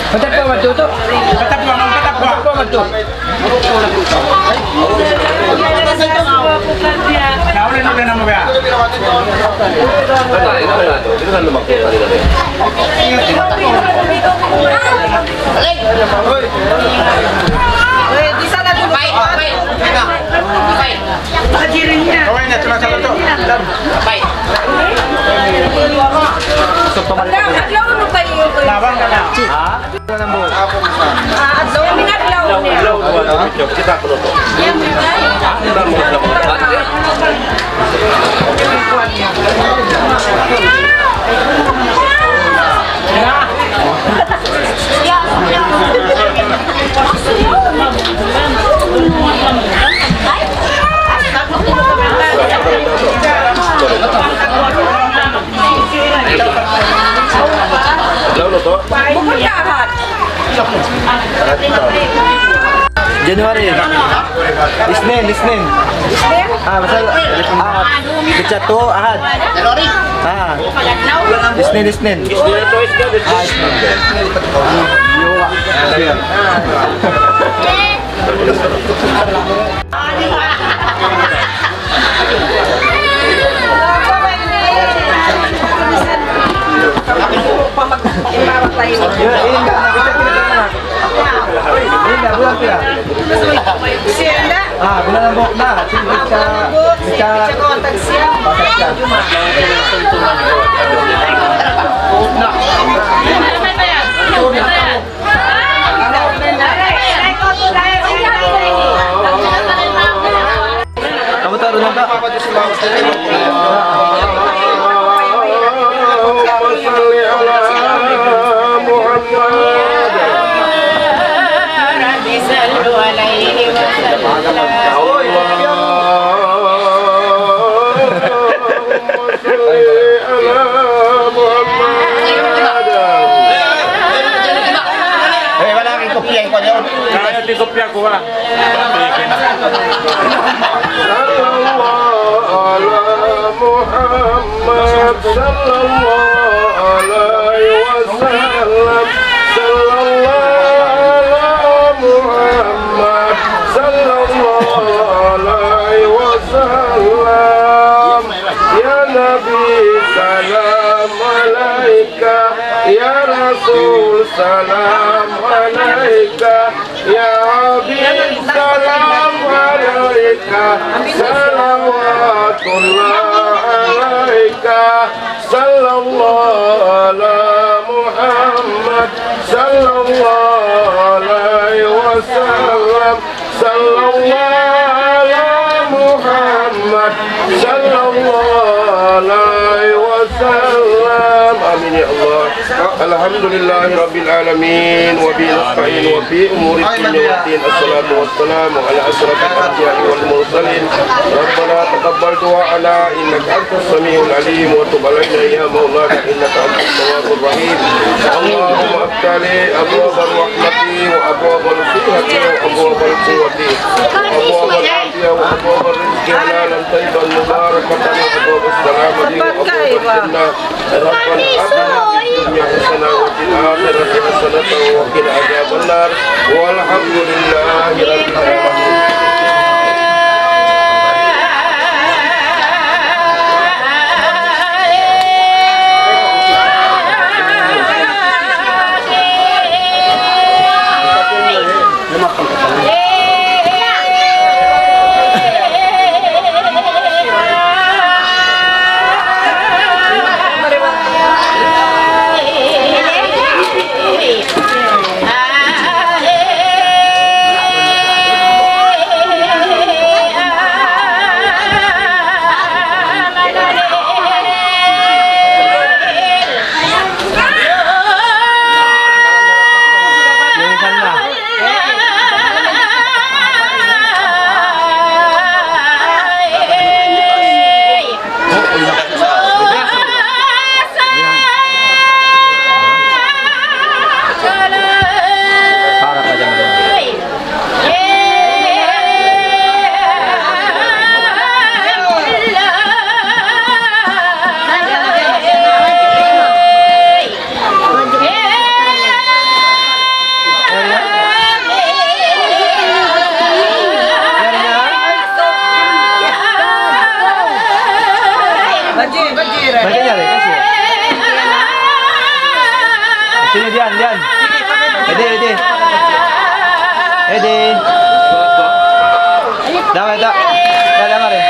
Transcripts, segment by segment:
Patap po matuto. Patap po, ma'am, patap po. Patap po matuto. Naulan na naman ba? Kawin na, sumasagot to. Lawang ka na. Kita penutup. Lalu tuh. Januari. Isnin. Masal Bicat tuh Ahad. Isnin. Bulan Bok na. Bisa kontak siya. Kamu taruh nanda? Kaya di kopya ko ah. Salam alaika ya Habib, salam alaika, salawatullah alaika, sallallahu ala Muhammad, sallallahu alaihi wasallam, sallallahu ala Muhammad, sallallahu alaihi wasallam. Amin ya Allah. Alhamdulillahi Rabbil Alamin. Wa bihi nasta'in wa fi umuri dunya wa din. Assalatu wassalamu ala asrafil anbiya'i wal mursalin. Rabbana taqabbal du'ana innaka antas samiul alim wa tub alaina ya maulana innaka antat tawwabur rahim. Allahumma aftali abwaab rahmati wa abwaab al-sihhati wa abwaab al-quwwati wa abwaab al-afiyah wa abwaab al-rizqi halalan tayyiban mubarakatan wa abwaab as-salamati wa abwaab al-jannah. Rabbana atina الدنيا حسنة وفي الآخرة حسنة وقنا عذاب النار والحمد لله رب العالمين. Lian, Lian. Ede. Dama, da. Dama rin.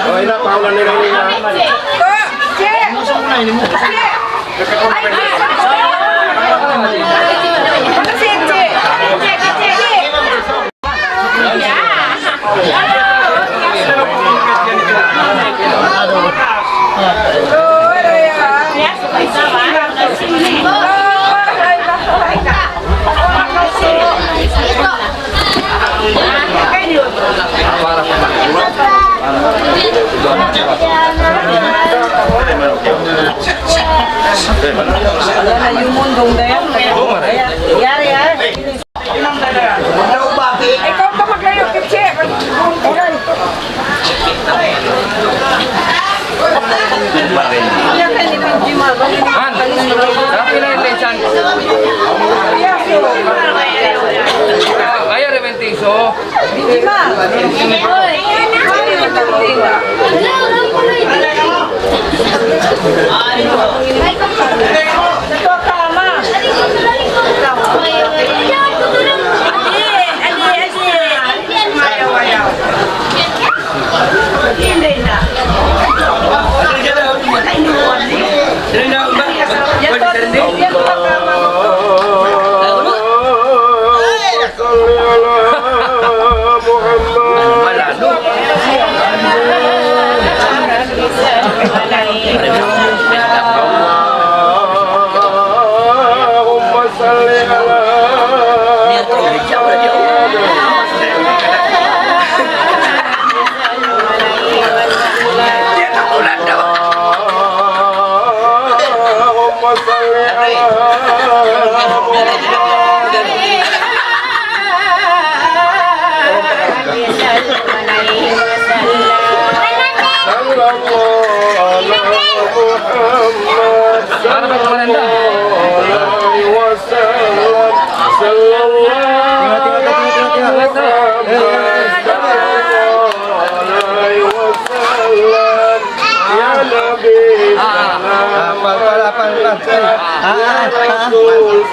Okay na, paulan nila nila. Yung mundong dayan. Yari ya. Ikaw pa maglayo, Kitsi. Ayo rebentiso.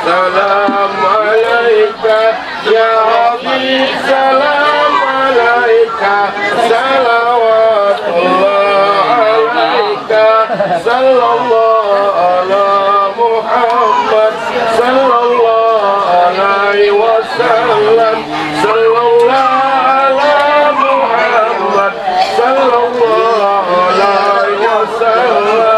Salam alaika ya Habib, salam alaika, salawatullah alaika, sallallahu ala Muhammad, sallallahu alaihi wasallam, sallallahu ala Muhammad, sallallahu alaihi wasallam.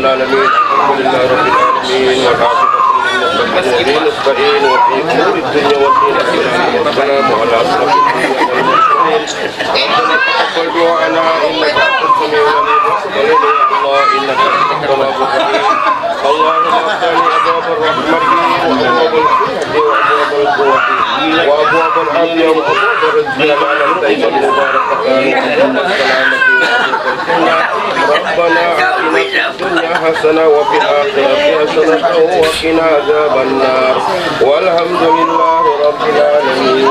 العالمين الحمد لله رب العالمين والعاقبة للمتقين نستعين وفي امور الدنيا والدين والسلام على اشرف المرسلين ربنا تقبل دعاءنا انك انت السميع العليم وتب علينا يا الله انك انت التواب الرحيم اللهم افتح لي ابواب يوم أبوك ورزقنا معنا الطيب المبارك ربنا آتنا في الدنيا حسنة وفي الآخرة حسنة وقنا عذاب النار والحمد لله رب العالمين.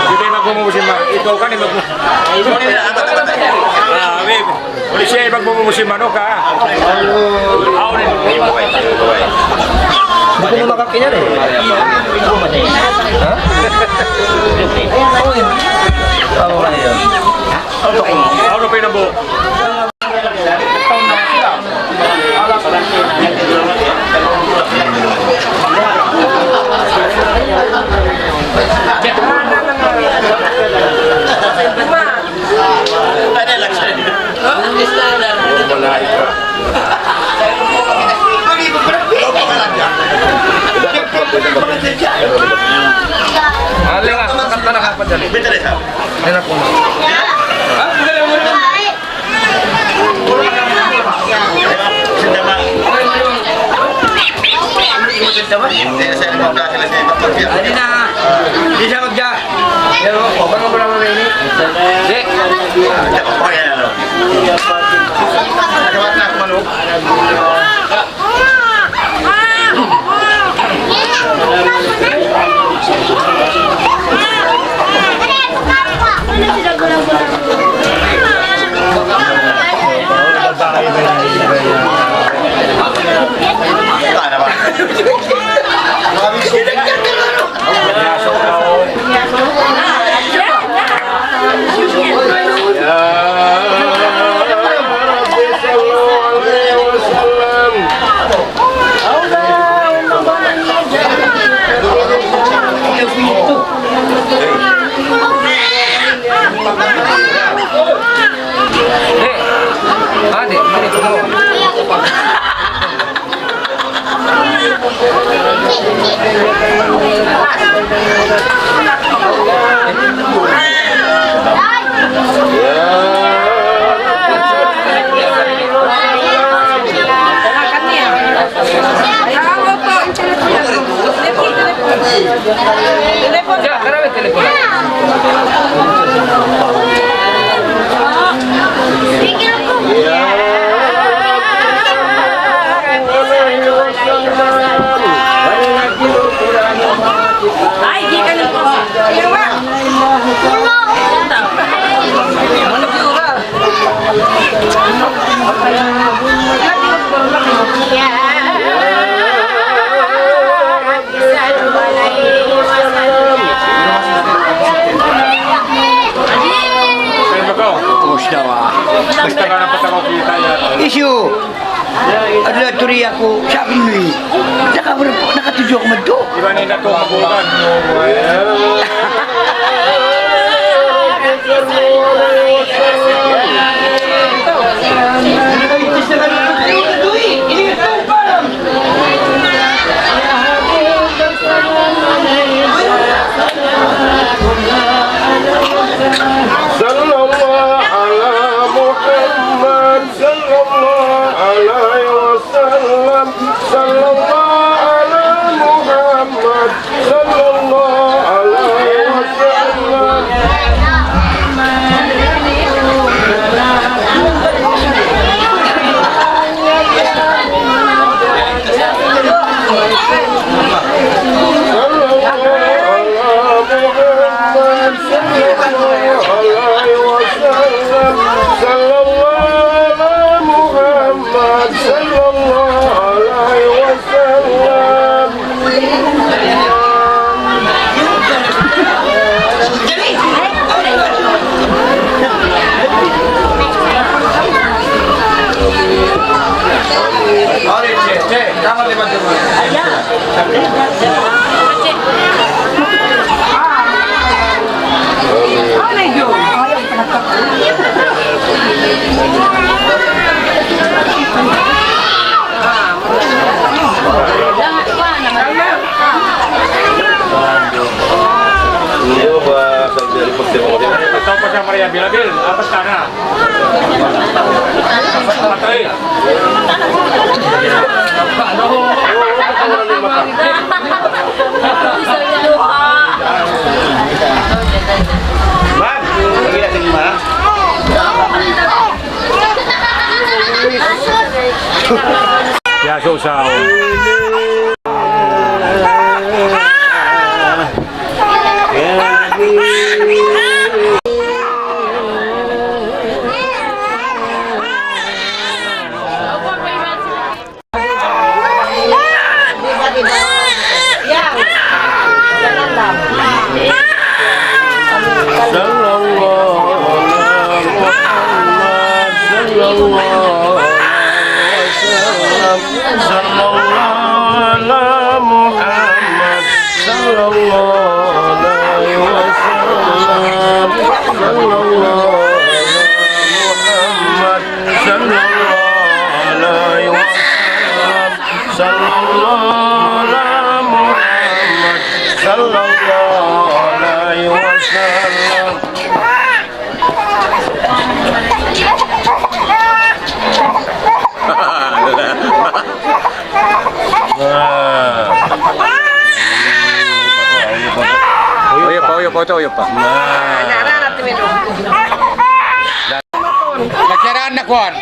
Hindi magmumusin ma. Ikaw ka ni magmumusin. Uli siya ay magmumusin manok ha. Hindi ko na makakinyan eh. Ha? Ano ka niya? Ano pa yung nabo? Alin nga, kanta na kapan dyan. Enak mo. Alin na, di siya magja. Pero, open mo ba naman ini? Di. Basta ka na patakaw kita yan. Issue. Adalah turi aku sabi ni. Nakatuju ako madto. Iba ni nato mabukan. Ito pa siya Maria Bilabil. Atas ka na. Ya susaw. Uyup pa. Nakiraan na kuan.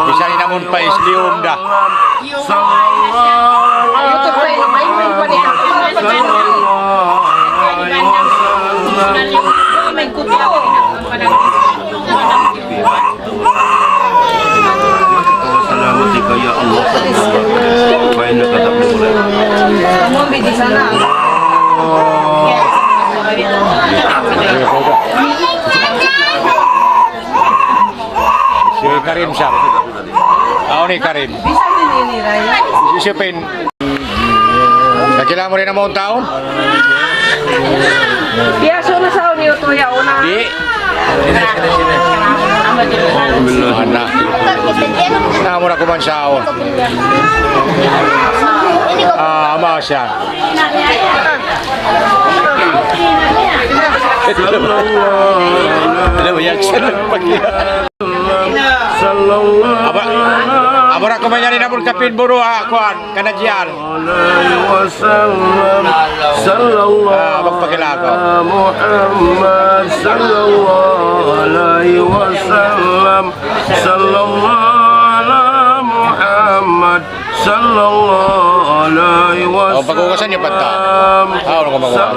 Bisa namun pa islium dah. Salamutika ya Allah. Baik kata boleh. Kamu ambil di sana. Si Karim siap. Ni Karim. Bisa din ini Raya. Siapin. Nakilala mo rin ang mga taon? Biasa na sa niyo to ya una. Di. Anak. Nah, muna kuman siya. Ama siya. Alam mo yan siya nagpagya. Abra ko manyari na kapin buru kuan kanadyan. Magpakilako. Muhammad sallallahu alaihi wasallam. Sallallahu Muhammad sallallahu alaihi wasallam. Pag-ugasan niyo pagta. Ano ko magawa?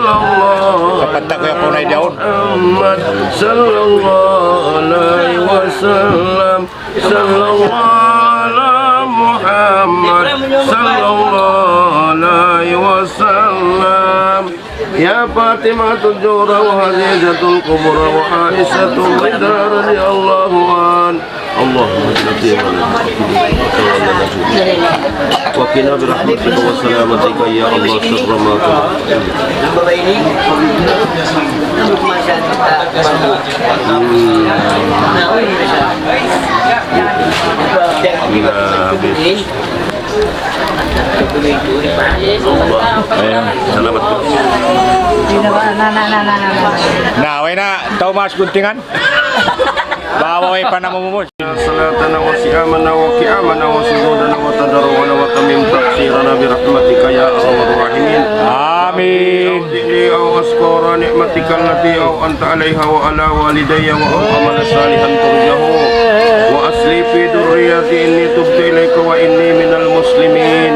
Kapagta ko yung punay daon. Muhammad sallallahu alaihi wasallam. Sallallahu Muhammad sallallahu alaihi wasallam. Ya Fatimatul Jura wa Hadijatul Kubra wa Aisyatu Ridha radhiyallahu an. Allahumma salli wa qina bi rahmatika wa salamatika ya Allah syukra ma Salamat. Nah, way na Thomas guntingan. Baway pa na mumumos. Salatana wa siyamana wa qiyamana wa sujudana wa tadarruana wa tamim taqsirana bi rahmatika ya arhamar rahimin. Amin. Dili aw askara ni'matika allati aw anta 'alaiha wa 'ala walidayya wa amala salihan turjahu wa asli fi dhurriyyati inni tubtu ilaika wa inni minal muslimin.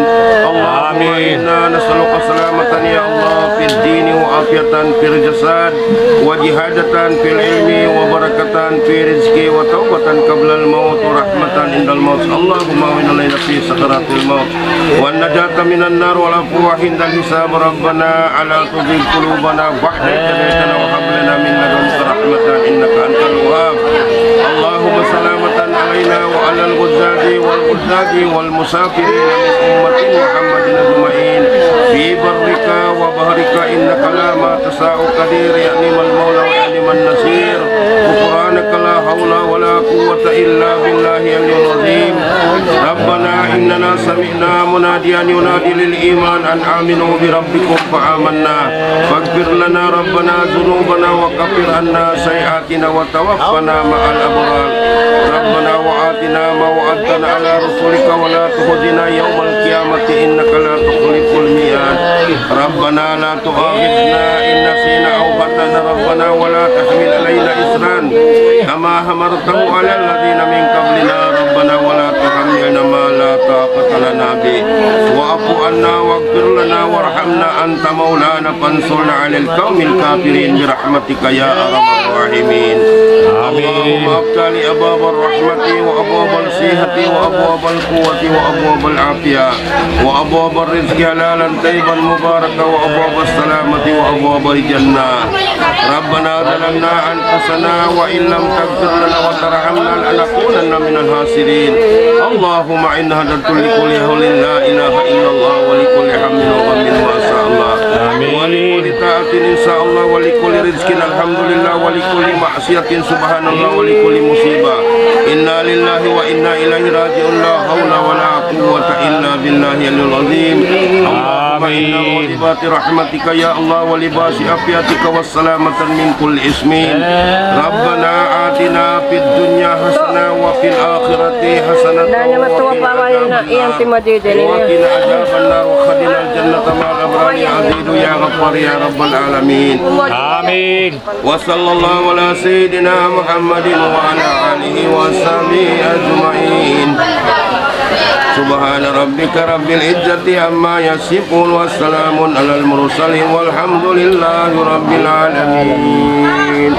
Allahumma inna nas'aluka salamatan ya Allah fid dini wa afiatan fil jasad wa jihadatan fil ilmi wa barakatan fi rizqi wa taubatan qabla al maut wa rahmatan indal maut. Allahumma inna lana fi sakaratil maut wa najata minan nar wa afwa hindal hisab. Rabbana ala tuzigh qulubana ba'da idh hadaytana wa hab lana min ladunka rahmatan innaka antal wahhab. Allahumma salamatan alaina wa على الغزاة والغزاة والمسافرين من أمة محمد أجمعين في برك وبحرك إنك لا ما تشاء قدير يا نعم المولى ويا نعم النصير غفرانك لا حول ولا قوة إلا بالله العلي العظيم ربنا إننا سمعنا مناديا ينادي للإيمان أن آمنوا بربكم فآمنا فاغفر لنا ربنا ذنوبنا وكفر عنا سيئاتنا وتوفنا مع الأبرار ربنا وآتنا ما وعدتنا على رسلك ولا تخزنا يوم القيامة إنك لا تخلف الميعاد ربنا لا تؤاخذنا إن نسينا أو أخطأنا ربنا ولا تحمل علينا إصرا كما حملته على الذين من قبلنا ربنا ولا تحملنا ما لا طاقة لنا به واعف عنا واغفر لنا وارحمنا أنت مولانا فانصرنا على القوم الكافرين برحمتك يا أرحم الراحمين اللهم افتح لي أبواب الرحمة وأبواب الصحة وأبواب القوة وأبواب العافية وأبواب الرزق حلالا طيبا مباركا وأبواب السلامة وأبواب الجنة ربنا ظلمنا أنفسنا وإن لم تغفر لنا وترحمنا لنكونن من الخاسرين اللهم إن هدت لكل هول لا إله إلا الله ولكل حمد وغم ما شاء الله ولكل طاعة إن شاء الله ولكل رزق الحمد لله ولكل معصية سبحان الله ولكل مصيبة إنا لله وإنا إليه راجعون لا حول ولا قوة إلا بالله العظيم اللهم إنا موجبات رحمتك يا الله ولباس عافيتك والسلامة من كل اسم ربنا آتنا في الدنيا حسنة وفي الآخرة حسنة وقنا عذاب النار وخذنا الجنة مع الأبرار يا عزيز يا غفار يا رب العالمين آمين. وصلى الله على سيدنا محمد وعلى آله وصحبه أجمعين سبحان ربك رب العزة عما يصفون والسلام على المرسلين والحمد لله رب العالمين.